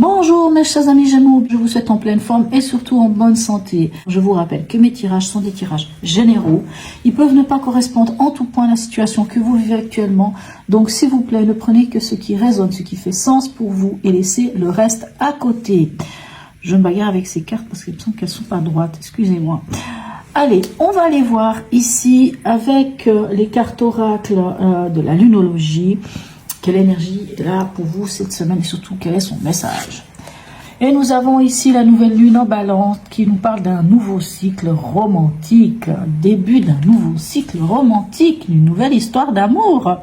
Bonjour mes chers amis Gémeaux, je vous souhaite en pleine forme et surtout en bonne santé. Je vous rappelle que mes tirages sont des tirages généraux. Ils peuvent ne pas correspondre en tout point à la situation que vous vivez actuellement. Donc s'il vous plaît, ne prenez que ce qui résonne, ce qui fait sens pour vous et laissez le reste à côté. Je me bagarre avec ces cartes parce qu'il me semble qu'elles sont pas droites, excusez-moi. Allez, on va aller voir ici avec les cartes oracles de la lunologie. Quelle énergie est là pour vous cette semaine et surtout quel est son message? Et nous avons ici la nouvelle lune en balance qui nous parle d'un nouveau cycle romantique, début d'un nouveau cycle romantique, une nouvelle histoire d'amour.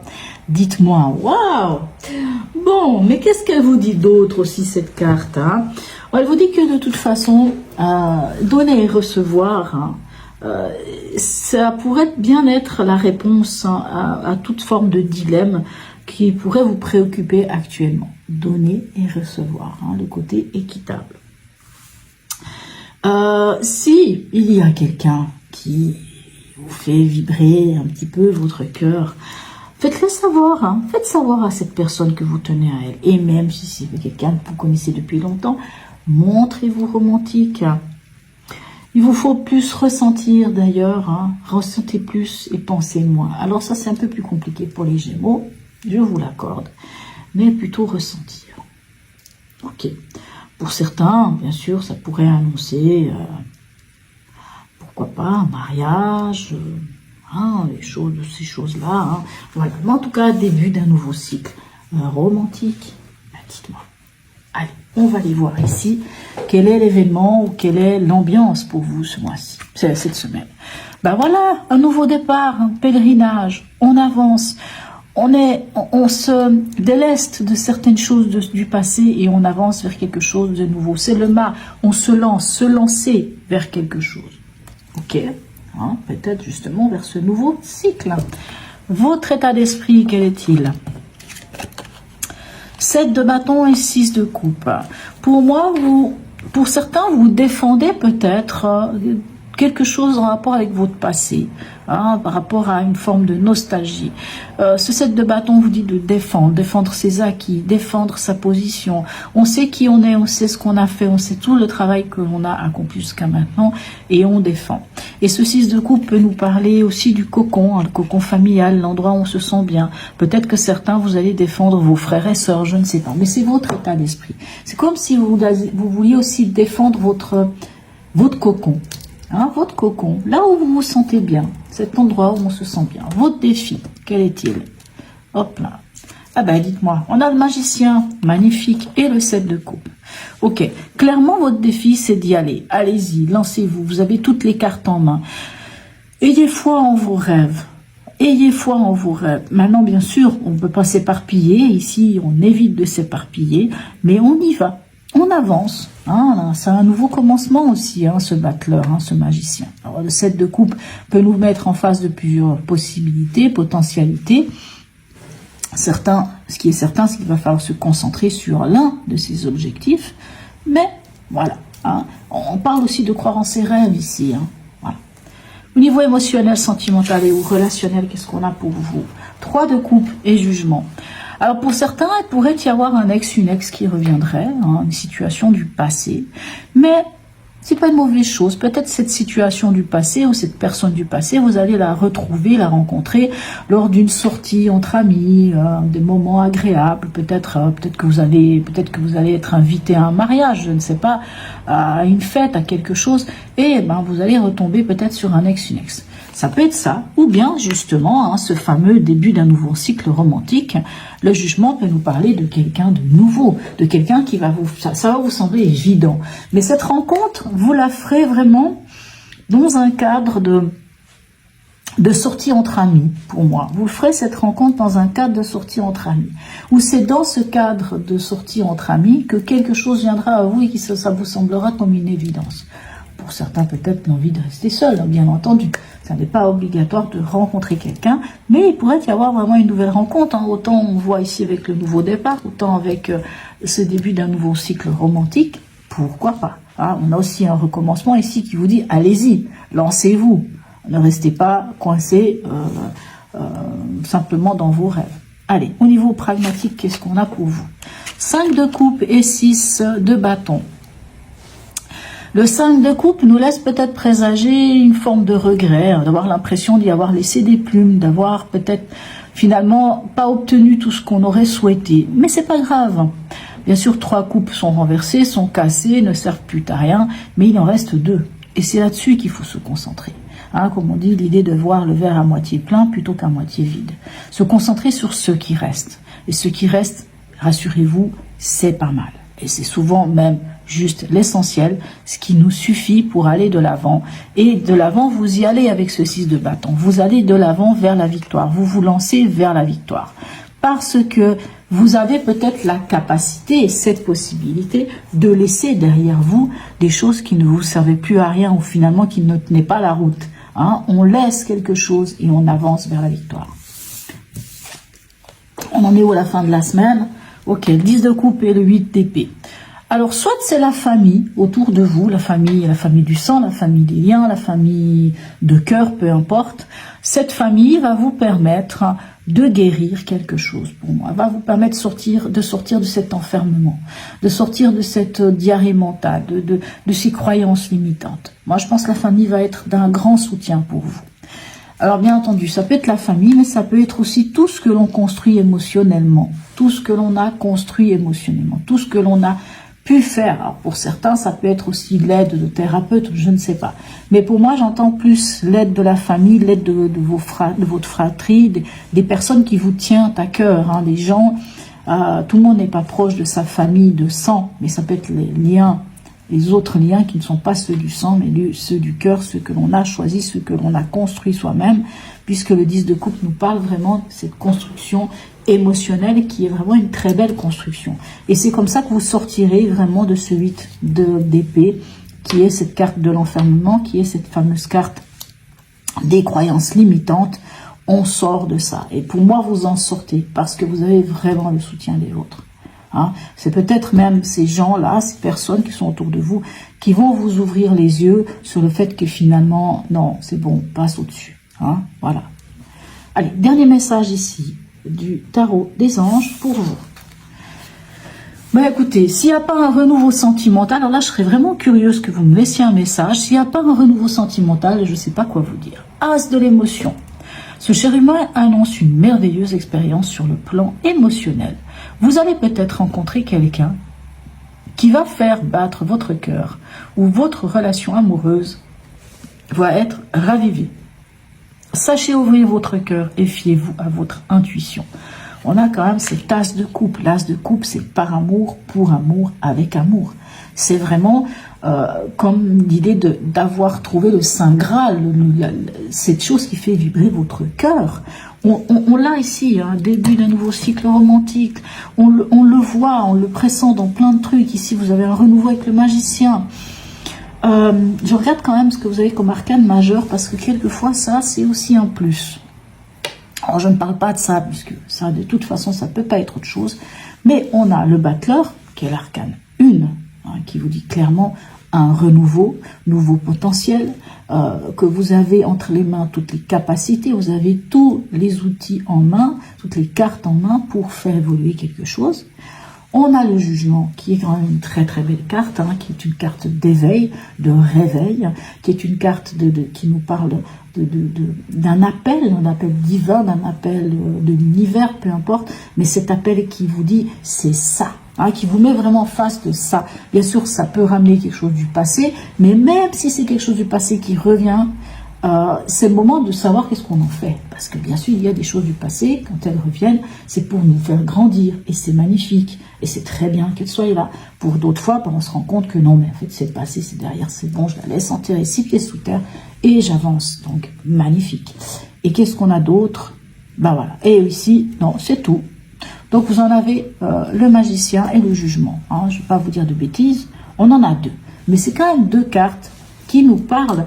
Dites-moi, waouh! Bon, mais qu'est-ce qu'elle vous dit d'autre aussi cette carte, hein? Elle vous dit que de toute façon, donner et recevoir, ça pourrait bien être la réponse à toute forme de dilemme qui pourrait vous préoccuper actuellement. Donner et recevoir, le côté équitable. Si il y a quelqu'un qui vous fait vibrer un petit peu votre cœur, faites-le savoir, faites savoir à cette personne que vous tenez à elle. Et même si c'est quelqu'un que vous connaissez depuis longtemps, montrez-vous romantique. Il vous faut plus ressentir d'ailleurs, ressentez plus et pensez moins. Alors ça c'est un peu plus compliqué pour les Gémeaux, je vous l'accorde, mais plutôt ressentir. Ok. Pour certains, bien sûr, ça pourrait annoncer, pourquoi pas, un mariage, ces choses-là. Voilà. Mais en tout cas, début d'un nouveau cycle romantique. Dites-moi. Allez, on va aller voir ici quel est l'événement ou quelle est l'ambiance pour vous ce mois-ci, cette semaine. Ben voilà, un nouveau départ, un pèlerinage, on avance. On se déleste de certaines choses du passé et on avance vers quelque chose de nouveau. C'est le mât, on se lancer vers quelque chose. Ok, peut-être justement vers ce nouveau cycle. Votre état d'esprit, quel est-il? 7 de bâton et 6 de coupe. Pour moi, pour certains, vous défendez peut-être quelque chose en rapport avec votre passé, par rapport à une forme de nostalgie. Ce 7 de bâton vous dit de défendre ses acquis, défendre sa position. On sait qui on est, on sait ce qu'on a fait, on sait tout le travail que l'on a accompli jusqu'à maintenant et on défend. Et ce 6 de coupe peut nous parler aussi du cocon, le cocon familial, l'endroit où on se sent bien. Peut-être que certains, vous allez défendre vos frères et sœurs, je ne sais pas, mais c'est votre état d'esprit. C'est comme si vous vouliez aussi défendre votre cocon. Votre cocon, là où vous vous sentez bien, cet endroit où on se sent bien. Votre défi, quel est-il? Hop là. Ah ben dites-moi, on a le magicien, magnifique, et le 7 de coupe. Ok, clairement votre défi c'est d'y aller. Allez-y, lancez-vous, vous avez toutes les cartes en main. Ayez foi en vos rêves. Ayez foi en vos rêves. Maintenant, bien sûr, on ne peut pas s'éparpiller. Ici, on évite de s'éparpiller, mais on y va. On avance, c'est un nouveau commencement aussi, ce battleur, ce magicien. Alors, le 7 de coupe peut nous mettre en face de plusieurs possibilités, potentialités. Ce qui est certain, c'est qu'il va falloir se concentrer sur l'un de ces objectifs. Mais voilà, on parle aussi de croire en ses rêves ici. Voilà. Au niveau émotionnel, sentimental et ou relationnel, qu'est-ce qu'on a pour vous? 3 de coupe et jugement. Alors pour certains, il pourrait y avoir un ex, une ex qui reviendrait, une situation du passé, mais c'est pas une mauvaise chose. Peut-être cette situation du passé ou cette personne du passé, vous allez la retrouver, la rencontrer lors d'une sortie entre amis, des moments agréables. Peut-être que vous allez être invité à un mariage, je ne sais pas, à une fête, à quelque chose, et vous allez retomber peut-être sur un ex, une ex. Ça peut être ça, ou bien justement ce fameux début d'un nouveau cycle romantique. Le jugement peut nous parler de quelqu'un de nouveau, de quelqu'un qui va ça va vous sembler évident. Mais cette rencontre, vous la ferez vraiment dans un cadre de sortie entre amis, pour moi. Vous ferez cette rencontre dans un cadre de sortie entre amis. Ou c'est dans ce cadre de sortie entre amis que quelque chose viendra à vous et que ça vous semblera comme une évidence. Pour certains, peut-être l'envie de rester seul, bien entendu. Ça n'est pas obligatoire de rencontrer quelqu'un, mais il pourrait y avoir vraiment une nouvelle rencontre. Autant on voit ici avec le nouveau départ, autant avec ce début d'un nouveau cycle romantique. Pourquoi pas? On a aussi un recommencement ici qui vous dit, allez-y, lancez-vous. Ne restez pas coincé simplement dans vos rêves. Allez, au niveau pragmatique, qu'est-ce qu'on a pour vous? 5 de coupe et 6 de bâton. Le 5 de coupe nous laisse peut-être présager une forme de regret, d'avoir l'impression d'y avoir laissé des plumes, d'avoir peut-être finalement pas obtenu tout ce qu'on aurait souhaité. Mais c'est pas grave. Bien sûr, 3 coupes sont renversées, sont cassées, ne servent plus à rien, mais il en reste 2. Et c'est là-dessus qu'il faut se concentrer. Hein, comme on dit, l'idée de voir le verre à moitié plein plutôt qu'à moitié vide. Se concentrer sur ce qui reste. Et ce qui reste, rassurez-vous, c'est pas mal. Et c'est souvent même juste l'essentiel, ce qui nous suffit pour aller de l'avant. Et de l'avant, vous y allez avec ce 6 de bâton. Vous allez de l'avant vers la victoire. Vous vous lancez vers la victoire. Parce que vous avez peut-être la capacité et cette possibilité de laisser derrière vous des choses qui ne vous servaient plus à rien ou finalement qui ne tenaient pas la route. Hein, on laisse quelque chose et on avance vers la victoire. On en est où à la fin de la semaine? Ok, le 10 de coupe et le 8 d'épée. Alors, soit c'est la famille autour de vous, la famille du sang, la famille des liens, la famille de cœur, peu importe. Cette famille va vous permettre de guérir quelque chose pour moi. Elle va vous permettre de sortir de cet enfermement, de sortir de cette diarrhée mentale, de ces croyances limitantes. Moi, je pense que la famille va être d'un grand soutien pour vous. Alors bien entendu, ça peut être la famille, mais ça peut être aussi tout ce que l'on construit émotionnellement, tout ce que l'on a construit émotionnellement, tout ce que l'on a pu faire. Alors pour certains, ça peut être aussi l'aide de thérapeute, je ne sais pas. Mais pour moi, j'entends plus l'aide de la famille, l'aide de votre fratrie, des personnes qui vous tiennent à cœur, hein, des gens. Tout le monde n'est pas proche de sa famille de sang, mais ça peut être les liens. Les autres liens qui ne sont pas ceux du sang, mais ceux du cœur, ceux que l'on a choisis, ceux que l'on a construits soi-même, puisque le 10 de coupe nous parle vraiment de cette construction émotionnelle qui est vraiment une très belle construction. Et c'est comme ça que vous sortirez vraiment de ce 8 d'épée, qui est cette carte de l'enfermement, qui est cette fameuse carte des croyances limitantes. On sort de ça. Et pour moi, vous en sortez, parce que vous avez vraiment le soutien des autres. Hein, c'est peut-être même ces gens-là, ces personnes qui sont autour de vous, qui vont vous ouvrir les yeux sur le fait que finalement, non, c'est bon, passe au-dessus. Hein, voilà. Allez, dernier message ici du tarot des anges pour vous. Ben écoutez, s'il n'y a pas un renouveau sentimental, alors là je serais vraiment curieuse que vous me laissiez un message. S'il n'y a pas un renouveau sentimental, je ne sais pas quoi vous dire. As de l'émotion. Ce cher humain annonce une merveilleuse expérience sur le plan émotionnel. Vous allez peut-être rencontrer quelqu'un qui va faire battre votre cœur ou votre relation amoureuse va être ravivée. Sachez ouvrir votre cœur et fiez-vous à votre intuition. On a quand même cette as de coupe. L'as de coupe, c'est par amour, pour amour, avec amour. C'est vraiment comme l'idée d'avoir trouvé le Saint Graal, cette chose qui fait vibrer votre cœur. On l'a ici, hein, début d'un nouveau cycle romantique. On le voit, on le pressent dans plein de trucs. Ici, vous avez un renouveau avec le magicien. Je regarde quand même ce que vous avez comme arcane majeur, parce que quelquefois, ça, c'est aussi un plus. Alors, je ne parle pas de ça, puisque ça, de toute façon, ça ne peut pas être autre chose. Mais on a le battleur, qui est l'arcane 1, hein, qui vous dit clairement un renouveau, nouveau potentiel, que vous avez entre les mains toutes les capacités, vous avez tous les outils en main, toutes les cartes en main pour faire évoluer quelque chose. On a le jugement, qui est quand même une très très belle carte, hein, qui est une carte d'éveil, de réveil, qui est une carte qui nous parle d'un appel divin, d'un appel de l'univers, peu importe, mais cet appel qui vous dit c'est ça, hein, qui vous met vraiment face de ça. Bien sûr, ça peut ramener quelque chose du passé, mais même si c'est quelque chose du passé qui revient, c'est le moment de savoir qu'est-ce qu'on en fait. Parce que bien sûr, il y a des choses du passé, quand elles reviennent, c'est pour nous faire grandir. Et c'est magnifique. Et c'est très bien qu'elles soient là. Pour d'autres fois, on se rend compte que non, mais en fait, c'est le passé, c'est derrière, c'est bon, je la laisse enterrer 6 pieds sous terre et j'avance. Donc, magnifique. Et qu'est-ce qu'on a d'autre? Ben voilà. Et ici, non, c'est tout. Donc, vous en avez le magicien et le jugement. Hein. Je ne vais pas vous dire de bêtises. On en a 2. Mais c'est quand même 2 cartes qui nous parlent,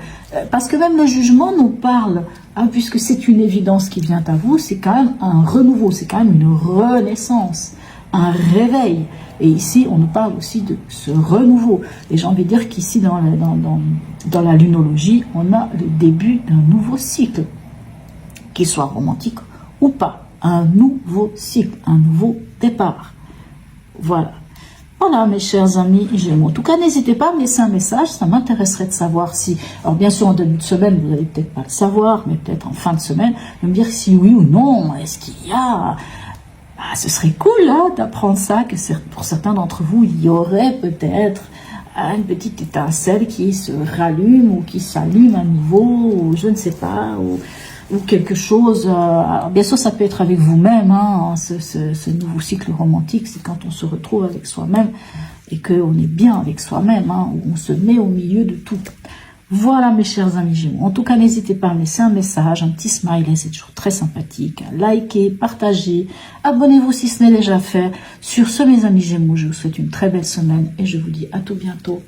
parce que même le jugement nous parle, hein, puisque c'est une évidence qui vient à vous, c'est quand même un renouveau, c'est quand même une renaissance, un réveil. Et ici, on nous parle aussi de ce renouveau. Et j'ai envie de dire qu'ici, dans la lunologie, on a le début d'un nouveau cycle, qu'il soit romantique ou pas. Un nouveau cycle, un nouveau départ. Voilà. Voilà, mes chers amis Gémeaux. En tout cas, n'hésitez pas à me laisser un message. Ça m'intéresserait de savoir si... Alors, bien sûr, en début de semaine, vous n'allez peut-être pas le savoir, mais peut-être en fin de semaine, de me dire si oui ou non. Est-ce qu'il y a... Ah, ce serait cool hein, d'apprendre ça, que pour certains d'entre vous, il y aurait peut-être une petite étincelle qui se rallume ou qui s'allume à nouveau, ou je ne sais pas, ou quelque chose. Bien sûr, ça peut être avec vous-même, hein, ce nouveau cycle romantique, c'est quand on se retrouve avec soi-même et qu'on est bien avec soi-même, hein, où on se met au milieu de tout. Voilà mes chers amis Gémeaux. En tout cas, n'hésitez pas à me laisser un message, un petit smiley, c'est toujours très sympathique. Likez, partagez, abonnez-vous si ce n'est déjà fait. Sur ce mes amis Gémeaux, je vous souhaite une très belle semaine et je vous dis à tout bientôt.